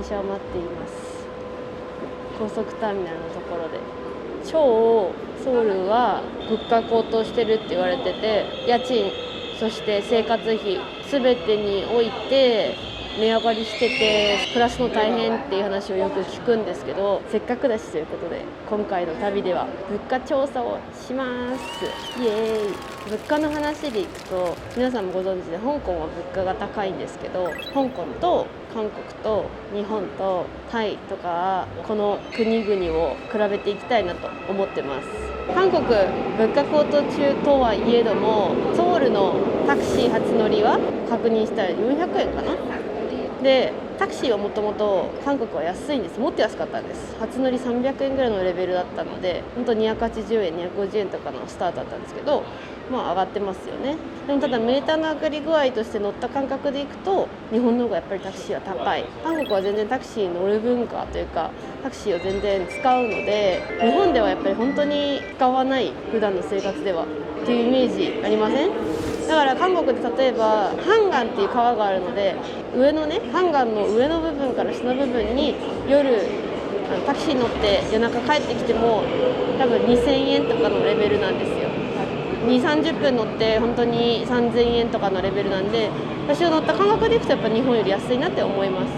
車を待っています。高速ターミナルのところで。超ソウルは物価高騰してるって言われてて、家賃、そして生活費全てにおいて値上がりしてて暮らすの大変っていう話をよく聞くんですけど、せっかくだしということで今回の旅では物価調査をします。イエーイ。物価の話でいくと、皆さんもご存知で香港は物価が高いんですけど、香港と韓国と日本とタイとかこの国々を比べていきたいなと思ってます。韓国物価高騰中とはいえども、ソウルのタクシー初乗りは確認したら400円かな。でタクシーはもともと韓国は安いんです。もっと安かったんです。初乗り300円ぐらいのレベルだったので、本当280円250円とかのスタートだったんですけど、まあ上がってますよね。でもただメーターの上がり具合として乗った感覚でいくと日本の方がやっぱりタクシーは高い。韓国は全然タクシー乗る文化というかタクシーを全然使うので、日本ではやっぱり本当に使わない普段の生活ではっていうイメージありません？だから韓国で例えばハンガンっていう川があるので、上のねハンガンの上の部分から下の部分に夜タクシー乗って夜中帰ってきても多分2000円とかのレベルなんですよ。2、30分乗って本当に3000円とかのレベルなんで、私が乗った感覚でいくとやっぱ日本より安いなって思います。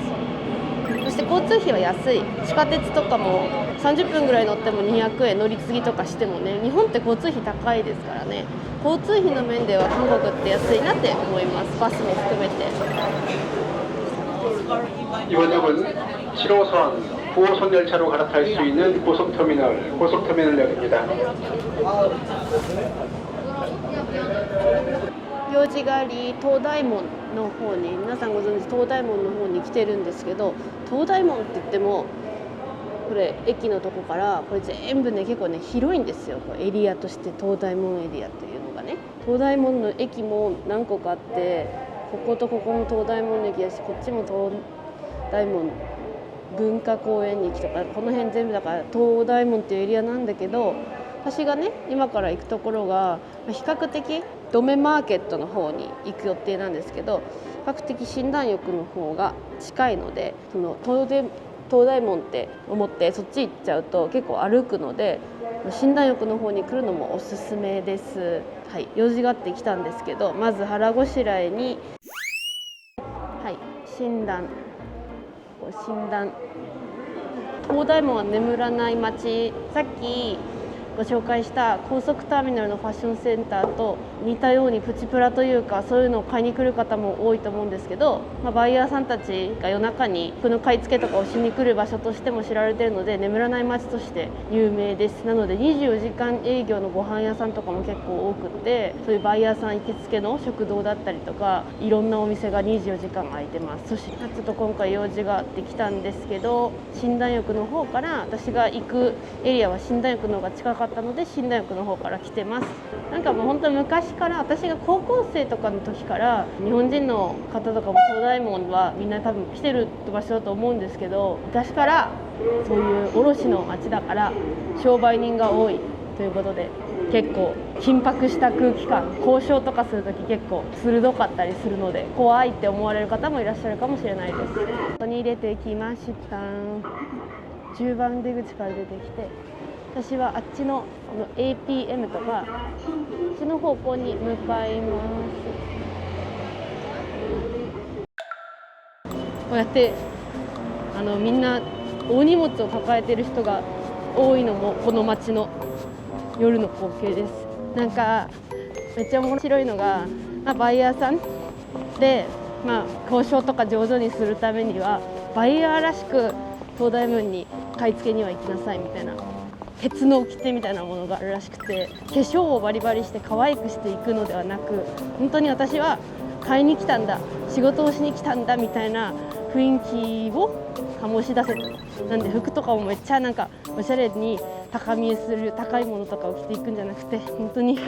そして交通費は安い。地下鉄とかも30分ぐらい乗っても200円、乗り継ぎとかしてもね、日本って交通費高いですからね。交通費の面では韓国って安いなって思います。バスも含めて。이번역은 7호선, 9호선 열차로 갈아탈 수 있는 고속터미널역입니다. 用事があり東大門の方に、皆さんご存知東大門の方に来てるんですけど、東大門って言ってもこれ駅のとこからこれ全部ね結構ね広いんですよ。エリアとして東大門エリアというのがね、東大門の駅も何個かあって、こことここも東大門の駅だし、こっちも東大門文化公園駅とか、この辺全部だから東大門っていうエリアなんだけど、私がね今から行くところが比較的ドメマーケットの方に行く予定なんですけど、比較的新壇浴の方が近いので、その東大門って思ってそっち行っちゃうと結構歩くので、新壇浴の方に来るのもおすすめです。はい、用事があって来たんですけど、まず腹ごしらえに、はい、新壇東大門は眠らない街、さっきご紹介した高速ターミナルのファッションセンターと似たようにプチプラというか、そういうのを買いに来る方も多いと思うんですけど、バイヤーさんたちが夜中に服の買い付けとかをしに来る場所としても知られているので、眠らない街として有名です。なので24時間営業のご飯屋さんとかも結構多くって、そういうバイヤーさん行きつけの食堂だったりとか、いろんなお店が24時間開いてます。そしてちょっと今回用事があってきたんですけど、新壇浴の方から私が行くエリアは新壇浴の方が近かったので新壇浴の方から来てます。なんかもう本当昔から、私が高校生とかの時から日本人の方とかも東大門はみんな多分来てる場所だと思うんですけど、昔からそういう卸の町だから商売人が多いということで、結構緊迫した空気感、交渉とかする時結構鋭かったりするので怖いって思われる方もいらっしゃるかもしれないです。ここに出てきました。10番出口から出てきて、私はあっちのこの APM とかこっちの方向に向かいます。こうやってみんな大荷物を抱えてる人が多いのもこの街の夜の光景です。なんかめっちゃ面白いのが、バイヤーさんで、交渉とか上手にするためにはバイヤーらしく東大門に買い付けには行きなさいみたいな鉄の掟みたいなものがあるらしくて、化粧をバリバリして可愛くしていくのではなく、本当に私は買いに来たんだ、仕事をしに来たんだみたいな雰囲気を醸し出せる。なんで服とかもめっちゃなんかおしゃれに高見えする高いものとかを着ていくんじゃなくて、本当に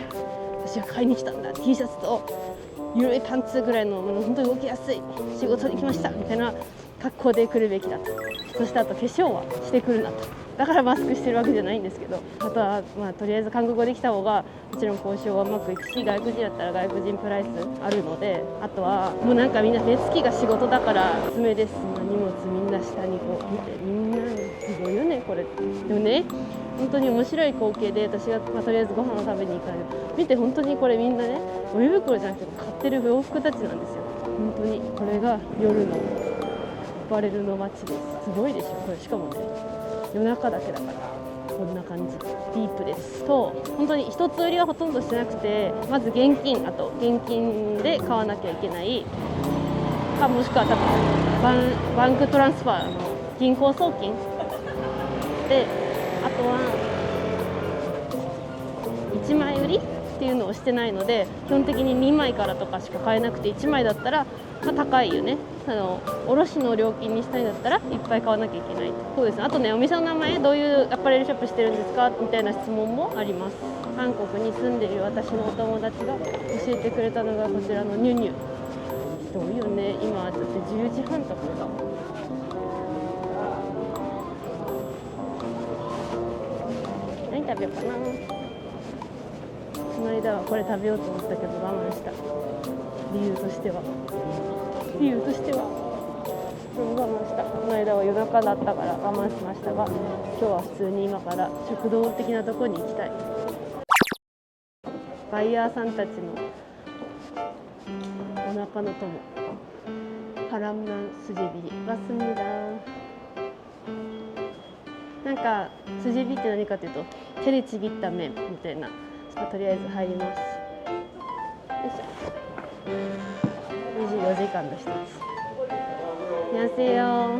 私は買いに来たんだ、 T シャツと緩いパンツぐらいのもの、本当に動きやすい仕事に来ましたみたいな格好で来るべきだと。そしてあと化粧はしてくるなと。だからマスクしてるわけじゃないんですけど、あとはまあとりあえず韓国語できた方がもちろん交渉はうまくいくし、外国人だったら外国人プライスあるので、あとはもうなんかみんな手つきが仕事だからおすすめです。荷物みんな下にこう見て、みんなすごいよねこれ。でもね本当に面白い光景で、私が、とりあえずご飯を食べに行かれる見て、本当にこれみんなねゴミ袋じゃなくて買ってる洋服たちなんですよ。本当にこれが夜のバレルの街です。すごいでしょこれ。しかもね夜中だけだからこんな感じ。ディープですと、本当に一つ売りはほとんどしてなくて、まず現金、あと現金で買わなきゃいけないか、もしくは多分バンクトランスファーの銀行送金で、あとは1枚売りっていうのをしてないので、基本的に2枚からとかしか買えなくて、1枚だったら、高いよね。卸の料金にしたいんだったらいっぱい買わなきゃいけない。そうですね。あとね、お店の名前どういうアパレルショップしてるんですかみたいな質問もあります。韓国に住んでいる私のお友達が教えてくれたのがこちらのニュニュ。人多いよね。今だって10時半とかだ。何食べようかな。この間はこれ食べようと思ったけど我慢した。理由としてはこれも我慢した。この間は夜中だったから我慢しましたが、今日は普通に今から食堂的なところに行きたい。バイヤーさんたちのお腹の友、パラムナンスジェビリ왔습니다。なんかスジェビって何かというと手でちぎった麺みたいな。とりあえず入ります。よいしょ。24時間の一つ。안녕하세요。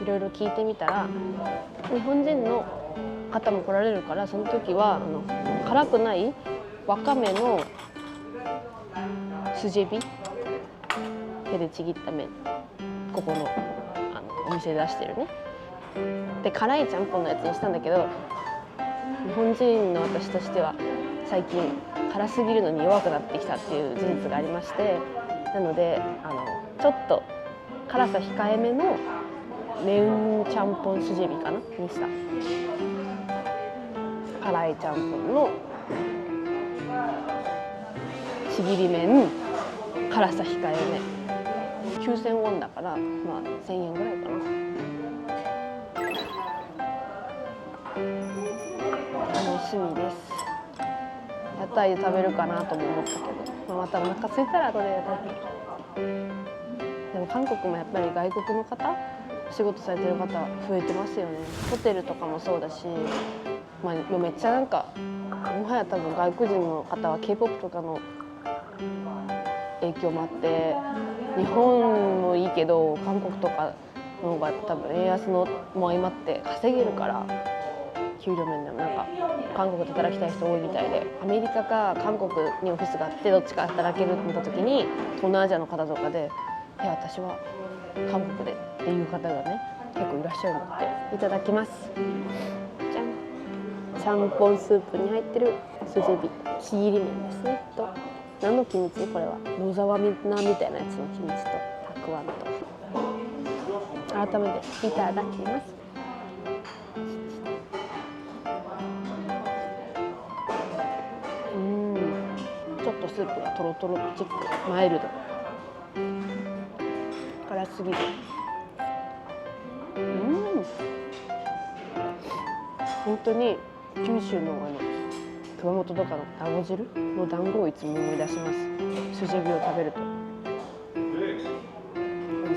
いろいろ聞いてみたら、日本人の方も来られるから、その時は辛くないわかめのスジェビ、手でちぎった麺、ここのお店で出してるね。で辛いちゃんぽんのやつにしたんだけど、日本人の私としては最近辛すぎるのに弱くなってきたっていう事実がありまして、なのでちょっと辛さ控えめのメウンちゃんぽんスジェビかなにした。辛いちゃんぽんのちぎり麺、辛さ控えめ、9000ウォンだから、まあ1000円ぐらいかな。楽しみです。屋台で食べるかなとも思ったけど、またお腹空いたら後で食べる。でも韓国もやっぱり外国の方、仕事されてる方増えてますよね。ホテルとかもそうだし、めっちゃなんかもはや多分外国人の方は K-POP とかの影響もあって、日本もいいけど韓国とかの方が多分円安のも相まって稼げるから、給料面でもなんか韓国で働きたい人多いみたいで、アメリカか韓国にオフィスがあってどっちか働けるってなった時に、東南アジアの方とかで「私は韓国で」っていう方がね結構いらっしゃるので、いただきます。じゃん。ちゃんぽんスープに入ってるスジェビ、ちぎり麺ですね。と何のキムチ？これは野沢菜みたいなやつのキムチとたくあんと。改めていただきます。ちょっとスープがトロトロチック、マイルド、辛すぎる。本当に九州の熊本とかの団子汁の団子をいつも思い出します。スジェビを食べると美味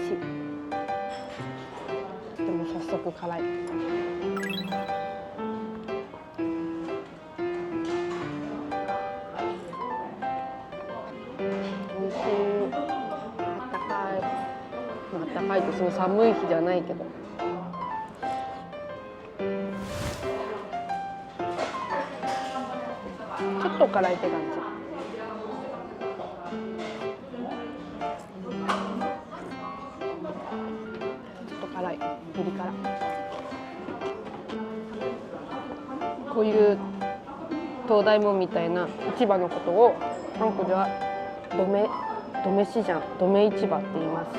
しい。でも早速辛い。美味しい。あったかい。あったかいってその寒い日じゃないけど。ちょっと辛いって感じ。ちょっと辛い、ピリ辛。こういう東大門みたいな市場のことを韓国ではドメ市場、ドメ市場って言います。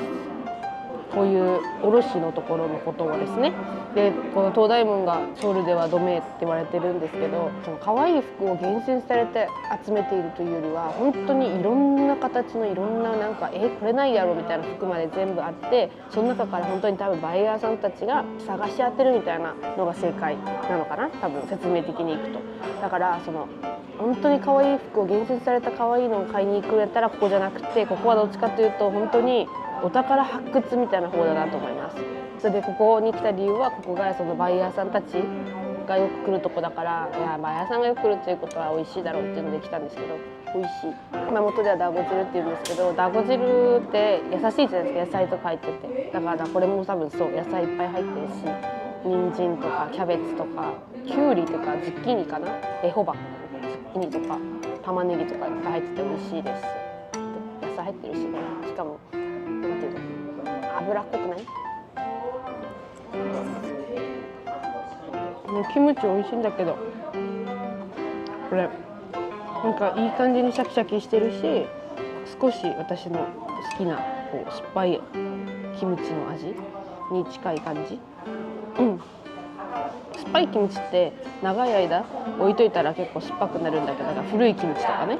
こういう卸のところのことをですね。でこの東大門がソウルではドメって言われてるんですけど、その可愛い服を厳選されて集めているというよりは、本当にいろんな形のいろんななんかこれないやろみたいな服まで全部あって、その中から本当に多分バイヤーさんたちが探し当てるみたいなのが正解なのかな、多分説明的にいくと。だからその本当に可愛い服を厳選された可愛いのを買いに行くんやったらここじゃなくて、ここはどっちかというと本当にお宝発掘みたいな方だなと思います。それでここに来た理由は、ここがそのバイヤーさんたちがよく来るとこだから、いやバイヤーさんがよく来るということは美味しいだろうっていうので来たんですけど、美味しい。熊本ではダゴ汁って言うんですけど、ダゴ汁って優しいじゃないですか、野菜とか入ってて。だからこれも多分そう、野菜いっぱい入ってるし、人参とかキャベツとかきゅうりとかズッキーニかな、エホバズッキーニとか玉ねぎとかいっぱい入ってて美味しいです。野菜入ってるしね、しかもなんていうの、脂っこくない？キムチ美味しいんだけど、これなんかいい感じにシャキシャキしてるし、少し私の好きなこう酸っぱいキムチの味に近い感じ。酸っぱいキムチって長い間置いといたら結構酸っぱくなるんだけど、古いキムチとかね、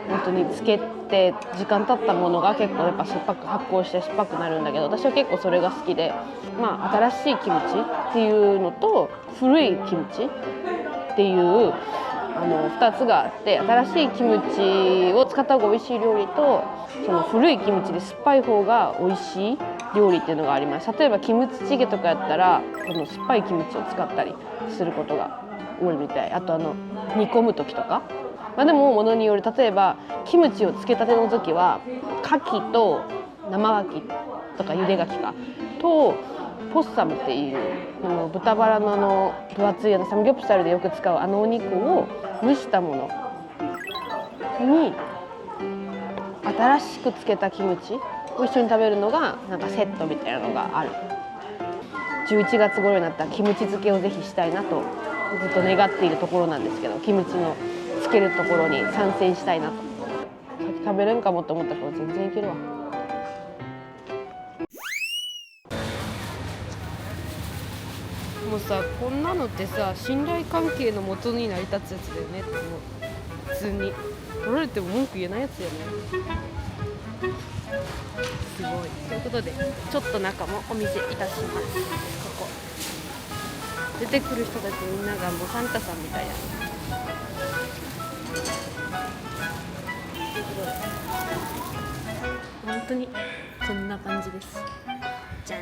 本当につけて時間経ったものが結構やっぱ酸っぱく発酵して酸っぱくなるんだけど、私は結構それが好きで、まあ新しいキムチっていうのと古いキムチっていう2つがあって、新しいキムチを使った方が美味しい料理と、その古いキムチで酸っぱい方が美味しい料理っていうのがあります。例えばキムチチゲとかやったらこの酸っぱいキムチを使ったりすることが多いみたい。あと煮込む時とか、まあ、でもものによる。例えばキムチをつけたての時は牡蠣と生牡蠣とかゆで牡蠣かとポッサムっていう豚バラの分厚いサムギョプサルでよく使うお肉を蒸したものに新しくつけたキムチを一緒に食べるのがなんかセットみたいなのがある。11月頃になったらキムチ漬けをぜひしたいなとずっと願っているところなんですけど、キムチのつけるところに参戦したいなと。食べれんかもと思ったけど全然いけるわ。もうさ、こんなのってさ、信頼関係の元に成り立つやつだよねって思う。普通に取られても文句言えないやつだよね。すごい。ということでちょっと中もお見せいたします。ここ出てくる人たちみんながもうサンタさんみたいや。ということで本当にこんな感じです。じゃん。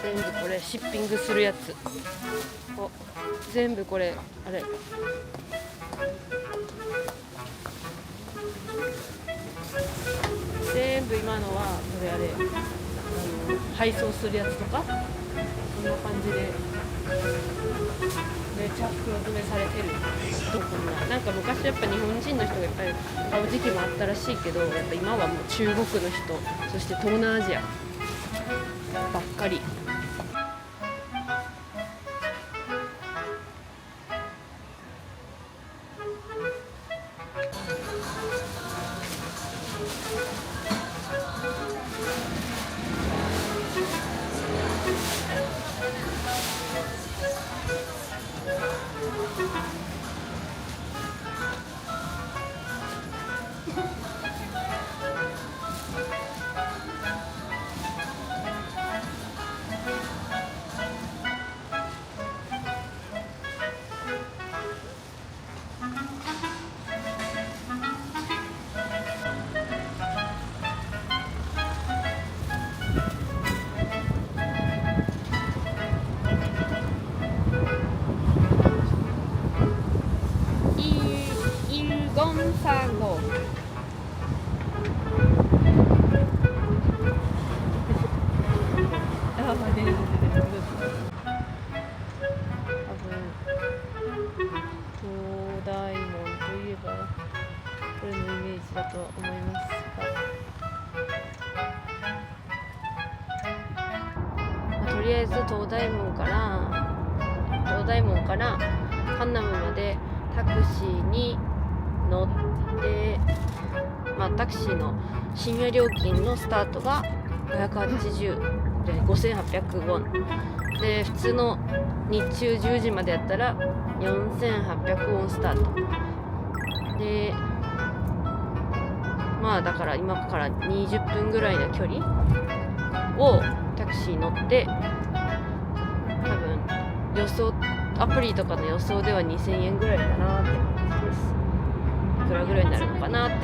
全部これシッピングするやつ。全部これあれ。全部今のはこれあれ配送するやつとか、こんな感じでめちゃ袋詰めされてる。なんか昔やっぱ日本人の人がいっぱい買う時期もあったらしいけど、やっぱ今はもう中国の人、そして東南アジアばっかり。りあえず東大門からカンナムまでタクシーに乗って、タクシーの深夜料金のスタートが580で5800ウォンで、普通の日中10時までやったら4800ウォンスタートで、だから今から20分ぐらいの距離をタクシー乗って、多分予想アプリとかの予想では2000円ぐらいかなって感じです。いくらぐらいになるのかなって。ハ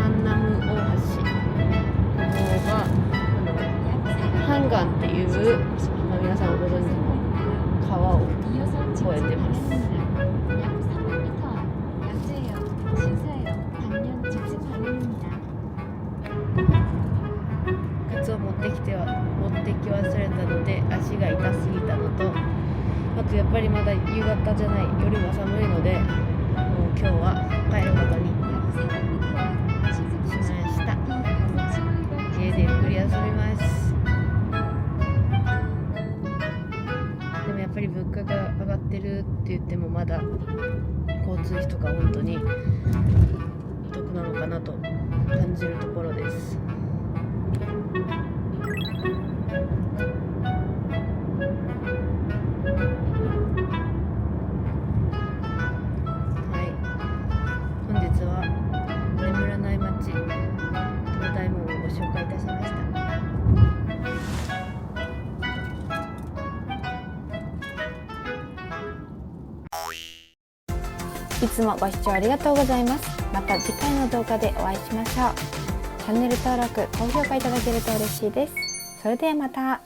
ンナム大橋、ここがハンガンっていう、皆さんご存知の川を越えてます。靴を持ってき忘れたので足が痛すぎたのと、あとやっぱりまだ夕方じゃない、夜も寒いので、もう今日は帰ることにしました。家でゆっくり休みます。でもやっぱり物価が上がってるって言っても、まだ交通費とか本当にお得なのかなと感じるところです。いつもご視聴ありがとうございます。また次回の動画でお会いしましょう。チャンネル登録、高評価いただけると嬉しいです。それではまた。